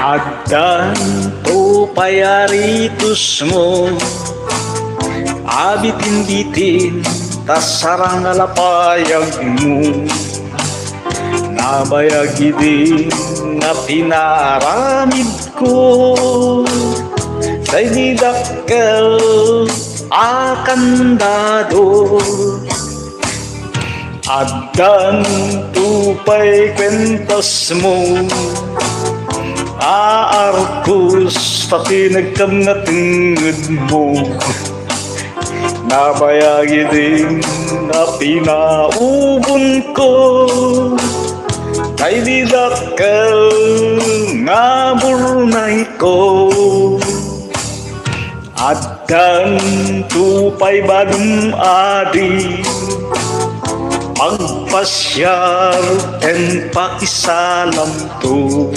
Addan to payaritus mo, abitin-bitin tasarang alapayag mo, nabayagi din na pinaramid ko, sa'y didakkel akandado. Addan tupay kwentas mo, aarkus pati nagkamngatenged mo, nabayagi din na pinaubon ko, kay didakkel nga burnay ko. Addan tupay bagong adi, pagpasyar ken pakisalam to,